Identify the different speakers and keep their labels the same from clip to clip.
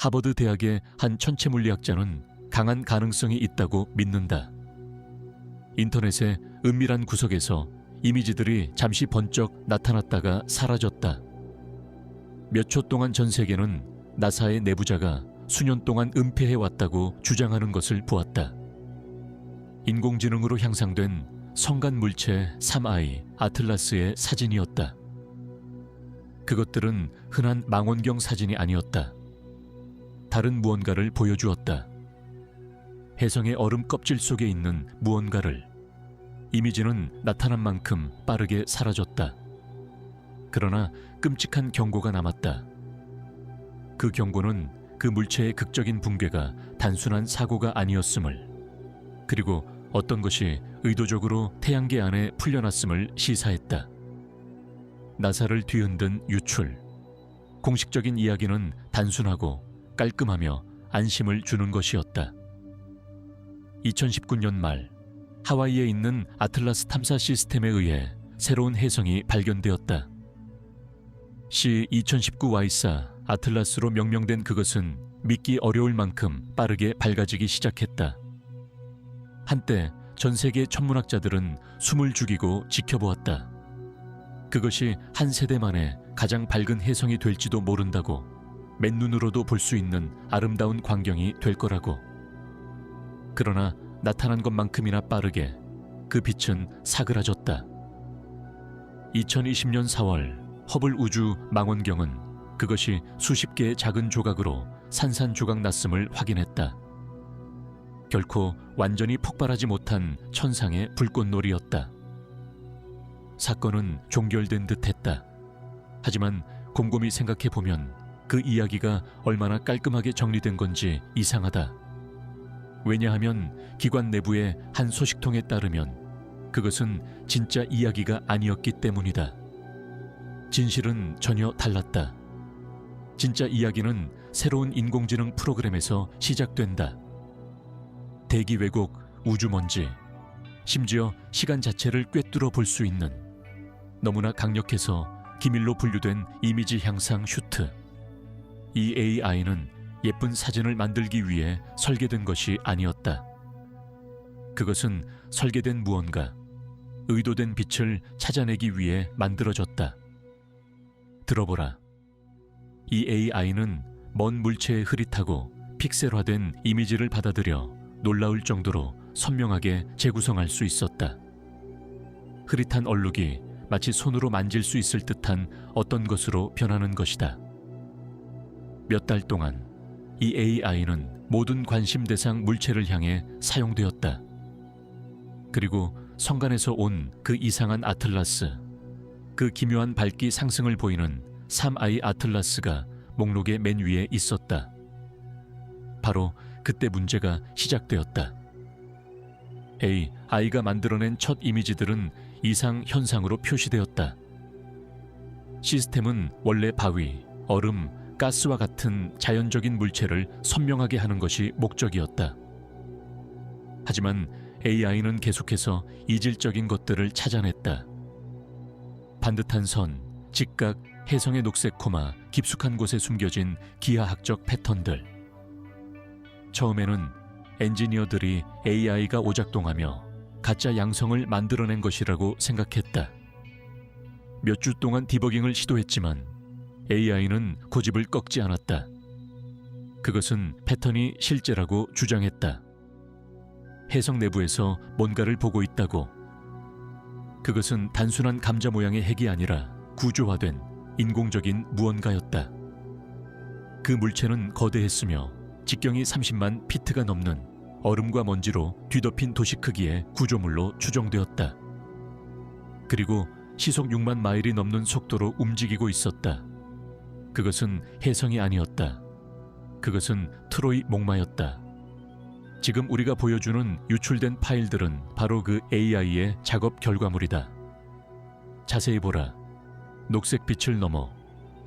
Speaker 1: 하버드 대학의 한 천체물리학자는 강한 가능성이 있다고 믿는다. 인터넷의 은밀한 구석에서 이미지들이 잠시 번쩍 나타났다가 사라졌다. 몇 초 동안 전 세계는 나사의 내부자가 수년 동안 은폐해왔다고 주장하는 것을 보았다. 인공지능으로 향상된 성간 물체 3I 아틀라스의 사진이었다. 그것들은 흔한 망원경 사진이 아니었다. 다른 무언가를 보여주었다. 혜성의 얼음 껍질 속에 있는 무언가를. 이미지는 나타난 만큼 빠르게 사라졌다. 그러나 끔찍한 경고가 남았다. 그 경고는 그 물체의 극적인 붕괴가 단순한 사고가 아니었음을, 그리고 어떤 것이 의도적으로 태양계 안에 풀려났음을 시사했다. 나사를 뒤흔든 유출. 공식적인 이야기는 단순하고 깔끔하며 안심을 주는 것이었다. 2019년 말 하와이에 있는 아틀라스 탐사 시스템에 의해 새로운 혜성이 발견되었다. C2019Y4 아틀라스로 명명된 그것은 믿기 어려울 만큼 빠르게 밝아지기 시작했다. 한때 전 세계 천문학자들은 숨을 죽이고 지켜보았다. 그것이 한 세대 만에 가장 밝은 혜성이 될지도 모른다고, 맨눈으로도 볼 수 있는 아름다운 광경이 될 거라고. 그러나 나타난 것만큼이나 빠르게 그 빛은 사그라졌다. 2020년 4월 허블 우주 망원경은 그것이 수십 개의 작은 조각으로 산산조각 났음을 확인했다. 결코 완전히 폭발하지 못한 천상의 불꽃놀이였다. 사건은 종결된 듯했다. 하지만 곰곰이 생각해보면 그 이야기가 얼마나 깔끔하게 정리된 건지 이상하다. 왜냐하면 기관 내부의 한 소식통에 따르면 그것은 진짜 이야기가 아니었기 때문이다. 진실은 전혀 달랐다. 진짜 이야기는 새로운 인공지능 프로그램에서 시작된다. 대기 왜곡, 우주먼지, 심지어 시간 자체를 꿰뚫어 볼 수 있는 너무나 강력해서 기밀로 분류된 이미지 향상 슈트. 이 AI는 예쁜 사진을 만들기 위해 설계된 것이 아니었다. 그것은 설계된 무언가, 의도된 빛을 찾아내기 위해 만들어졌다. 들어보라. 이 AI는 먼 물체의 흐릿하고 픽셀화된 이미지를 받아들여 놀라울 정도로 선명하게 재구성할 수 있었다. 흐릿한 얼룩이 마치 손으로 만질 수 있을 듯한 어떤 것으로 변하는 것이다. 몇 달 동안 이 AI는 모든 관심 대상 물체를 향해 사용되었다. 그리고 성간에서 온 그 이상한 아틀라스, 그 기묘한 밝기 상승을 보이는 3I 아틀라스가 목록의 맨 위에 있었다. 바로 그때 문제가 시작되었다. AI가 만들어낸 첫 이미지들은 이상 현상으로 표시되었다. 시스템은 원래 바위, 얼음, 가스와 같은 자연적인 물체를 선명하게 하는 것이 목적이었다. 하지만 AI는 계속해서 이질적인 것들을 찾아냈다. 반듯한 선, 직각, 혜성의 녹색 코마, 깊숙한 곳에 숨겨진 기하학적 패턴들. 처음에는 엔지니어들이 AI가 오작동하며 가짜 양성을 만들어낸 것이라고 생각했다. 몇 주 동안 디버깅을 시도했지만 AI는 고집을 꺾지 않았다. 그것은 패턴이 실제라고 주장했다. 혜성 내부에서 뭔가를 보고 있다고. 그것은 단순한 감자 모양의 핵이 아니라 구조화된 인공적인 무언가였다. 그 물체는 거대했으며 직경이 30만 피트가 넘는 얼음과 먼지로 뒤덮인 도시 크기의 구조물로 추정되었다. 그리고 시속 6만 마일이 넘는 속도로 움직이고 있었다. 그것은 혜성이 아니었다. 그것은 트로이 목마였다. 지금 우리가 보여주는 유출된 파일들은 바로 그 AI의 작업 결과물이다. 자세히 보라. 녹색 빛을 넘어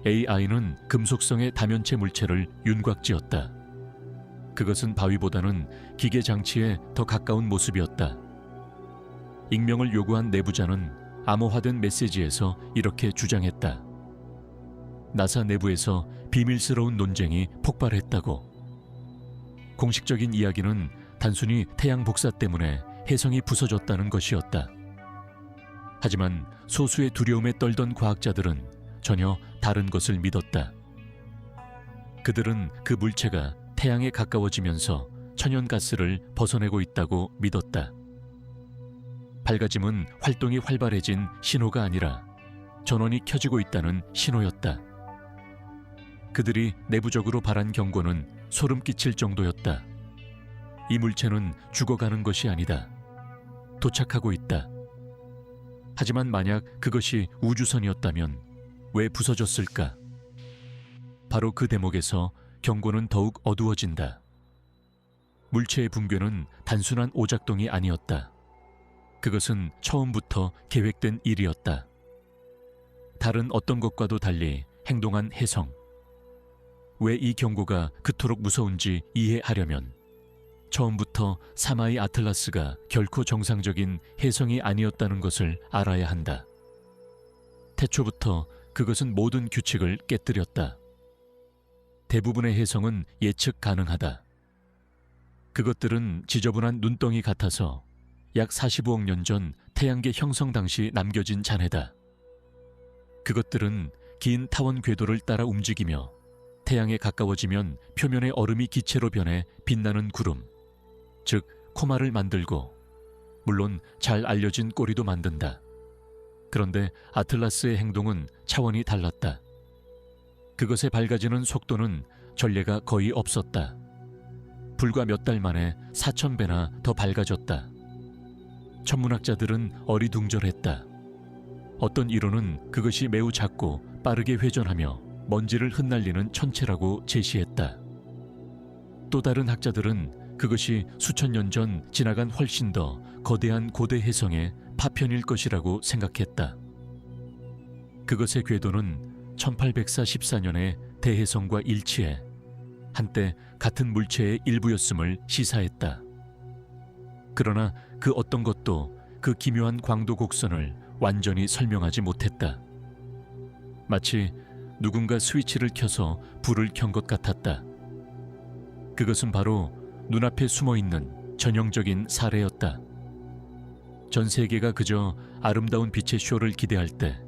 Speaker 1: AI는 금속성의 다면체 물체를 윤곽지었다. 그것은 바위보다는 기계 장치에 더 가까운 모습이었다. 익명을 요구한 내부자는 암호화된 메시지에서 이렇게 주장했다. 나사 내부에서 비밀스러운 논쟁이 폭발했다고. 공식적인 이야기는 단순히 태양 복사 때문에 혜성이 부서졌다는 것이었다. 하지만 소수의 두려움에 떨던 과학자들은 전혀 다른 것을 믿었다. 그들은 그 물체가 태양에 가까워지면서 천연가스를 벗어내고 있다고 믿었다. 밝아짐은 활동이 활발해진 신호가 아니라 전원이 켜지고 있다는 신호였다. 그들이 내부적으로 발한 경고는 소름 끼칠 정도였다. 이 물체는 죽어가는 것이 아니다. 도착하고 있다. 하지만 만약 그것이 우주선이었다면 왜 부서졌을까? 바로 그 대목에서 경고는 더욱 어두워진다. 물체의 붕괴는 단순한 오작동이 아니었다. 그것은 처음부터 계획된 일이었다. 다른 어떤 것과도 달리 행동한 혜성. 왜 이 경고가 그토록 무서운지 이해하려면 처음부터 사마이 아틀라스가 결코 정상적인 혜성이 아니었다는 것을 알아야 한다. 태초부터 그것은 모든 규칙을 깨뜨렸다. 대부분의 혜성은 예측 가능하다. 그것들은 지저분한 눈덩이 같아서 약 45억 년 전 태양계 형성 당시 남겨진 잔해다. 그것들은 긴 타원 궤도를 따라 움직이며 태양에 가까워지면 표면의 얼음이 기체로 변해 빛나는 구름, 즉 코마를 만들고, 물론 잘 알려진 꼬리도 만든다. 그런데 아틀라스의 행동은 차원이 달랐다. 그것의 밝아지는 속도는 전례가 거의 없었다. 불과 몇 달 만에 4,000배나 더 밝아졌다. 천문학자들은 어리둥절했다. 어떤 이론은 그것이 매우 작고 빠르게 회전하며 먼지를 흩날리는 천체라고 제시했다. 또 다른 학자들은 그것이 수천 년 전 지나간 훨씬 더 거대한 고대 혜성의 파편일 것이라고 생각했다. 그것의 궤도는 1814년의 대혜성과 일치해 한때 같은 물체의 일부였음을 시사했다. 그러나 그 어떤 것도 그 기묘한 광도 곡선을 완전히 설명하지 못했다. 마치 누군가 스위치를 켜서 불을 켠 것 같았다. 그것은 바로 눈앞에 숨어있는 전형적인 사례였다. 전 세계가 그저 아름다운 빛의 쇼를 기대할 때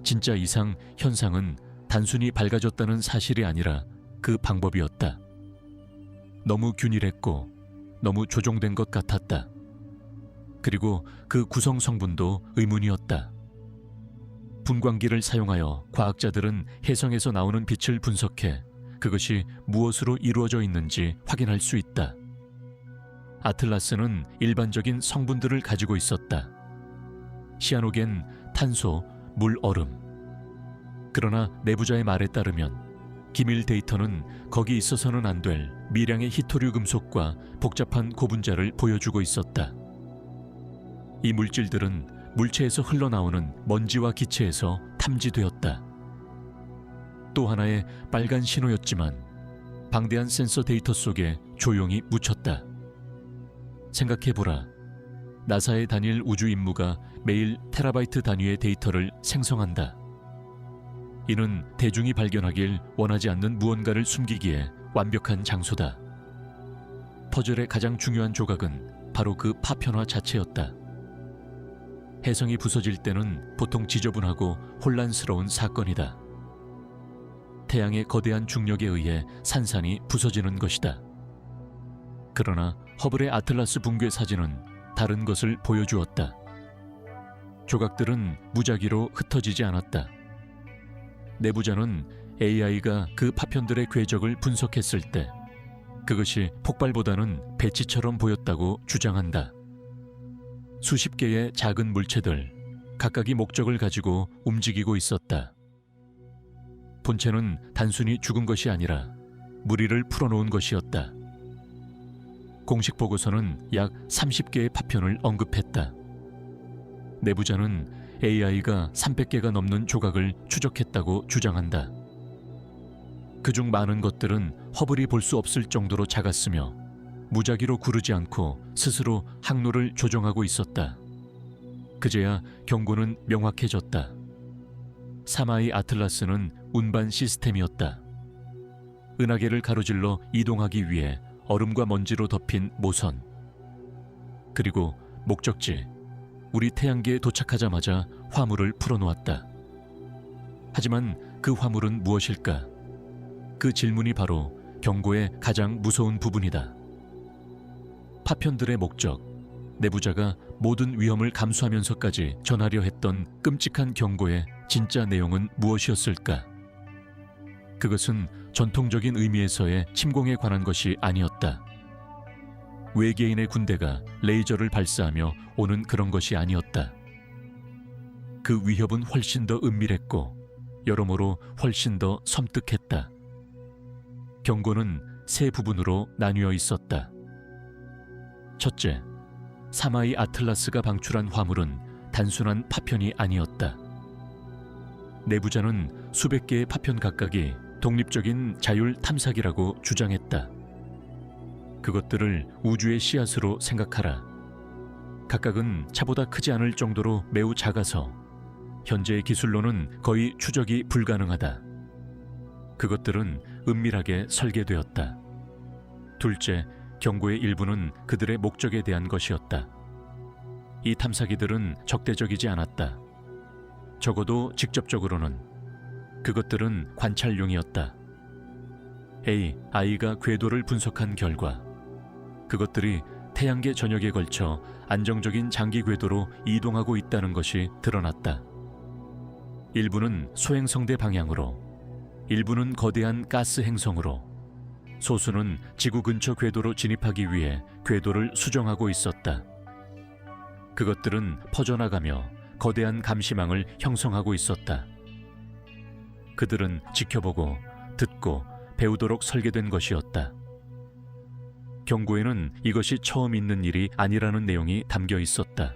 Speaker 1: 진짜 이상 현상은 단순히 밝아졌다는 사실이 아니라 그 방법이었다. 너무 균일했고 너무 조종된 것 같았다. 그리고 그 구성 성분도 의문이었다. 분광기를 사용하여 과학자들은 혜성에서 나오는 빛을 분석해 그것이 무엇으로 이루어져 있는지 확인할 수 있다. 아틀라스는 일반적인 성분들을 가지고 있었다. 시아노겐, 탄소, 물, 얼음. 그러나 내부자의 말에 따르면 기밀 데이터는 거기 있어서는 안 될 미량의 히토류 금속과 복잡한 고분자를 보여주고 있었다. 이 물질들은 물체에서 흘러나오는 먼지와 기체에서 탐지되었다. 또 하나의 빨간 신호였지만 방대한 센서 데이터 속에 조용히 묻혔다. 생각해보라. 나사의 단일 우주 임무가 매일 테라바이트 단위의 데이터를 생성한다. 이는 대중이 발견하길 원하지 않는 무언가를 숨기기에 완벽한 장소다. 퍼즐의 가장 중요한 조각은 바로 그 파편화 자체였다. 혜성이 부서질 때는 보통 지저분하고 혼란스러운 사건이다. 태양의 거대한 중력에 의해 산산이 부서지는 것이다. 그러나 허블의 아틀라스 붕괴 사진은 다른 것을 보여주었다. 조각들은 무작위로 흩어지지 않았다. 내부자는 AI가 그 파편들의 궤적을 분석했을 때 그것이 폭발보다는 배치처럼 보였다고 주장한다. 수십 개의 작은 물체들, 각각이 목적을 가지고 움직이고 있었다. 본체는 단순히 죽은 것이 아니라 무리를 풀어놓은 것이었다. 공식 보고서는 약 30개의 파편을 언급했다. 내부자는 AI가 300개가 넘는 조각을 추적했다고 주장한다. 그중 많은 것들은 허블이 볼 수 없을 정도로 작았으며 무작위로 구르지 않고 스스로 항로를 조정하고 있었다. 그제야 경고는 명확해졌다. 사마이 아틀라스는 운반 시스템이었다. 은하계를 가로질러 이동하기 위해 얼음과 먼지로 덮인 모선, 그리고 목적지, 우리 태양계에 도착하자마자 화물을 풀어놓았다. 하지만 그 화물은 무엇일까? 그 질문이 바로 경고의 가장 무서운 부분이다. 파편들의 목적, 내부자가 모든 위험을 감수하면서까지 전하려 했던 끔찍한 경고의 진짜 내용은 무엇이었을까? 그것은 전통적인 의미에서의 침공에 관한 것이 아니었다. 외계인의 군대가 레이저를 발사하며 오는 그런 것이 아니었다. 그 위협은 훨씬 더 은밀했고 여러모로 훨씬 더 섬뜩했다. 경고는 세 부분으로 나뉘어 있었다. 첫째, 사마이 아틀라스가 방출한 화물은 단순한 파편이 아니었다. 내부자는 수백 개의 파편 각각이 독립적인 자율 탐사기라고 주장했다. 그것들을 우주의 씨앗으로 생각하라. 각각은 차보다 크지 않을 정도로 매우 작아서 현재의 기술로는 거의 추적이 불가능하다. 그것들은 은밀하게 설계되었다. 둘째, 경고의 일부는 그들의 목적에 대한 것이었다. 이 탐사기들은 적대적이지 않았다. 적어도 직접적으로는. 그것들은 관찰용이었다. AI가 궤도를 분석한 결과 그것들이 태양계 전역에 걸쳐 안정적인 장기 궤도로 이동하고 있다는 것이 드러났다. 일부는 소행성대 방향으로, 일부는 거대한 가스 행성으로, 소수는 지구 근처 궤도로 진입하기 위해 궤도를 수정하고 있었다. 그것들은 퍼져나가며 거대한 감시망을 형성하고 있었다. 그들은 지켜보고 듣고 배우도록 설계된 것이었다. 경고에는 이것이 처음 있는 일이 아니라는 내용이 담겨 있었다.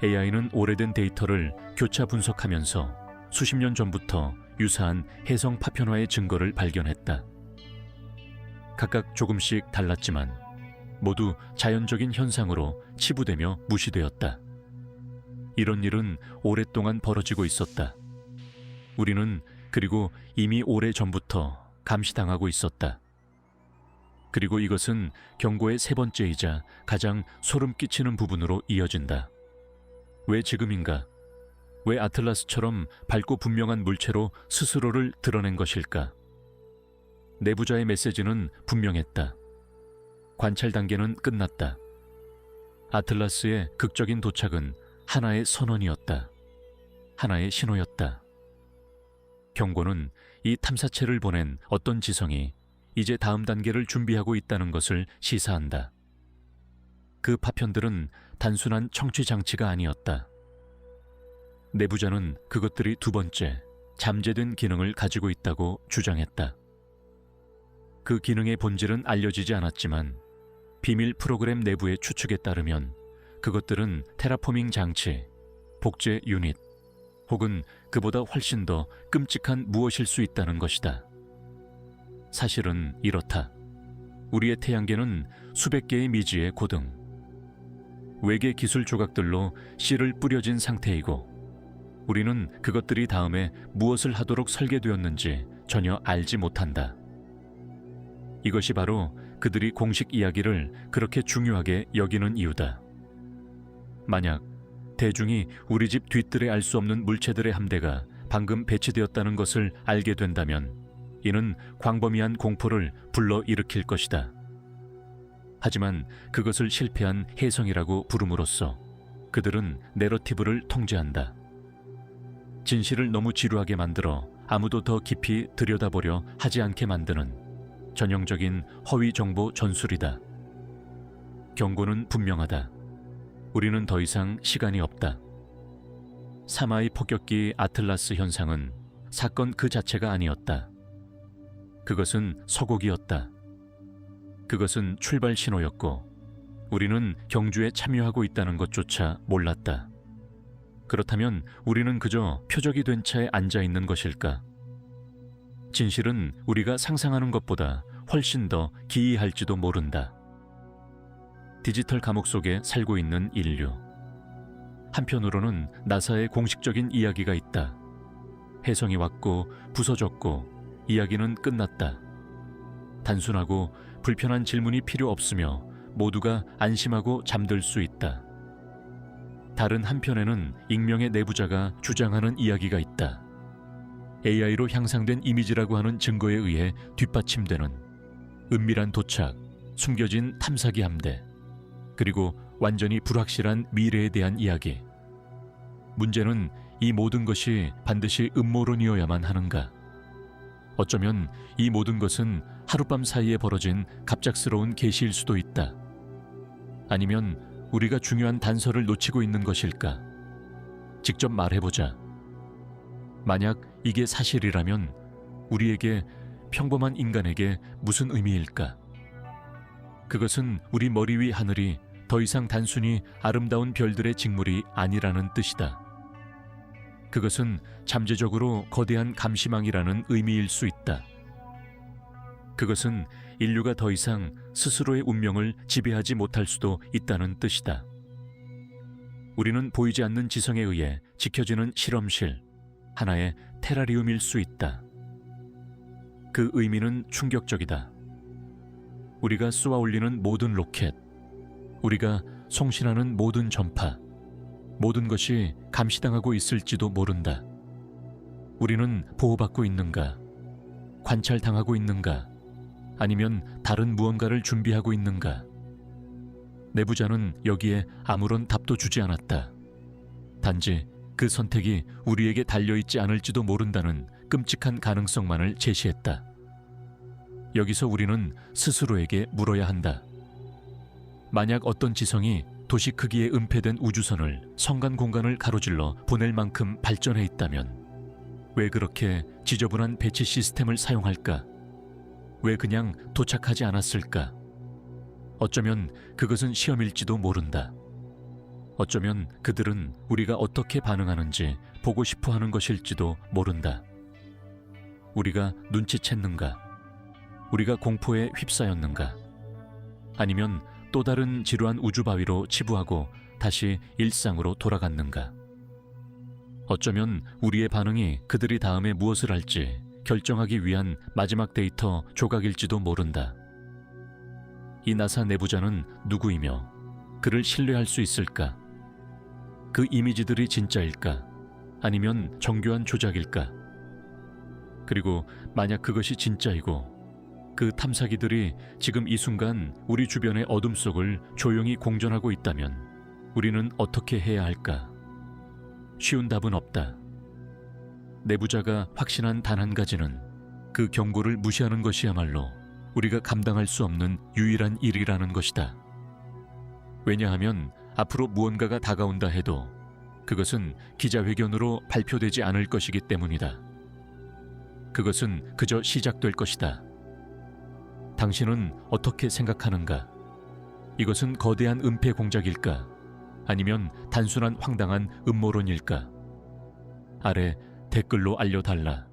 Speaker 1: AI는 오래된 데이터를 교차 분석하면서 수십 년 전부터 유사한 해성 파편화의 증거를 발견했다. 각각 조금씩 달랐지만 모두 자연적인 현상으로 치부되며 무시되었다. 이런 일은 오랫동안 벌어지고 있었다. 우리는 그리고 이미 오래 전부터 감시당하고 있었다. 그리고 이것은 경고의 세 번째이자 가장 소름 끼치는 부분으로 이어진다. 왜 지금인가? 왜 아틀라스처럼 밝고 분명한 물체로 스스로를 드러낸 것일까? 내부자의 메시지는 분명했다. 관찰 단계는 끝났다. 아틀라스의 극적인 도착은 하나의 선언이었다. 하나의 신호였다. 경고는 이 탐사체를 보낸 어떤 지성이 이제 다음 단계를 준비하고 있다는 것을 시사한다. 그 파편들은 단순한 청취 장치가 아니었다. 내부자는 그것들이 두 번째, 잠재된 기능을 가지고 있다고 주장했다. 그 기능의 본질은 알려지지 않았지만 비밀 프로그램 내부의 추측에 따르면 그것들은 테라포밍 장치, 복제 유닛, 혹은 그보다 훨씬 더 끔찍한 무엇일 수 있다는 것이다. 사실은 이렇다. 우리의 태양계는 수백 개의 미지의 고등, 외계 기술 조각들로 씨를 뿌려진 상태이고 우리는 그것들이 다음에 무엇을 하도록 설계되었는지 전혀 알지 못한다. 이것이 바로 그들이 공식 이야기를 그렇게 중요하게 여기는 이유다. 만약 대중이 우리 집 뒤뜰에 알 수 없는 물체들의 함대가 방금 배치되었다는 것을 알게 된다면 이는 광범위한 공포를 불러일으킬 것이다. 하지만 그것을 실패한 혜성이라고 부름으로써 그들은 내러티브를 통제한다. 진실을 너무 지루하게 만들어 아무도 더 깊이 들여다보려 하지 않게 만드는 전형적인 허위 정보 전술이다. 경고는 분명하다. 우리는 더 이상 시간이 없다. 사마이 폭격기 아틀라스 현상은 사건 그 자체가 아니었다. 그것은 서곡이었다. 그것은 출발 신호였고 우리는 경주에 참여하고 있다는 것조차 몰랐다. 그렇다면 우리는 그저 표적이 된 차에 앉아 있는 것일까? 진실은 우리가 상상하는 것보다 훨씬 더 기이할지도 모른다. 디지털 감옥 속에 살고 있는 인류. 한편으로는 나사의 공식적인 이야기가 있다. 혜성이 왔고 부서졌고 이야기는 끝났다. 단순하고 불편한 질문이 필요 없으며 모두가 안심하고 잠들 수 있다. 다른 한편에는 익명의 내부자가 주장하는 이야기가 있다. AI로 향상된 이미지라고 하는 증거에 의해 뒷받침되는 은밀한 도착, 숨겨진 탐사기 함대, 그리고 완전히 불확실한 미래에 대한 이야기. 문제는 이 모든 것이 반드시 음모론이어야만 하는가? 어쩌면 이 모든 것은 하룻밤 사이에 벌어진 갑작스러운 계시일 수도 있다. 아니면 우리가 중요한 단서를 놓치고 있는 것일까? 직접 말해보자. 만약 이게 사실이라면 우리에게, 평범한 인간에게 무슨 의미일까? 그것은 우리 머리 위 하늘이 더 이상 단순히 아름다운 별들의 직물이 아니라는 뜻이다. 그것은 잠재적으로 거대한 감시망이라는 의미일 수 있다. 그것은 인류가 더 이상 스스로의 운명을 지배하지 못할 수도 있다는 뜻이다. 우리는 보이지 않는 지성에 의해 지켜지는 실험실, 하나의 테라리움일 수 있다. 그 의미는 충격적이다. 우리가 쏘아 올리는 모든 로켓, 우리가 송신하는 모든 전파, 모든 것이 감시당하고 있을지도 모른다. 우리는 보호받고 있는가? 관찰당하고 있는가? 아니면 다른 무언가를 준비하고 있는가? 내부자는 여기에 아무런 답도 주지 않았다. 단지 그 선택이 우리에게 달려있지 않을지도 모른다는 끔찍한 가능성만을 제시했다. 여기서 우리는 스스로에게 물어야 한다. 만약 어떤 지성이 도시 크기의 은폐된 우주선을 성간 공간을 가로질러 보낼 만큼 발전해 있다면 왜 그렇게 지저분한 배치 시스템을 사용할까? 왜 그냥 도착하지 않았을까? 어쩌면 그것은 시험일지도 모른다. 어쩌면 그들은 우리가 어떻게 반응하는지 보고 싶어 하는 것일지도 모른다. 우리가 눈치챘는가? 우리가 공포에 휩싸였는가? 아니면 또 다른 지루한 우주바위로 치부하고 다시 일상으로 돌아갔는가? 어쩌면 우리의 반응이 그들이 다음에 무엇을 할지 결정하기 위한 마지막 데이터 조각일지도 모른다. 이 나사 내부자는 누구이며 그를 신뢰할 수 있을까? 그 이미지들이 진짜일까? 아니면 정교한 조작일까? 그리고 만약 그것이 진짜이고 그 탐사기들이 지금 이 순간 우리 주변의 어둠 속을 조용히 공전하고 있다면 우리는 어떻게 해야 할까? 쉬운 답은 없다. 내부자가 확신한 단 한 가지는 그 경고를 무시하는 것이야말로 우리가 감당할 수 없는 유일한 일이라는 것이다. 왜냐하면 앞으로 무언가가 다가온다 해도 그것은 기자회견으로 발표되지 않을 것이기 때문이다. 그것은 그저 시작될 것이다. 당신은 어떻게 생각하는가? 이것은 거대한 은폐 공작일까? 아니면 단순한 황당한 음모론일까? 아래 댓글로 알려달라.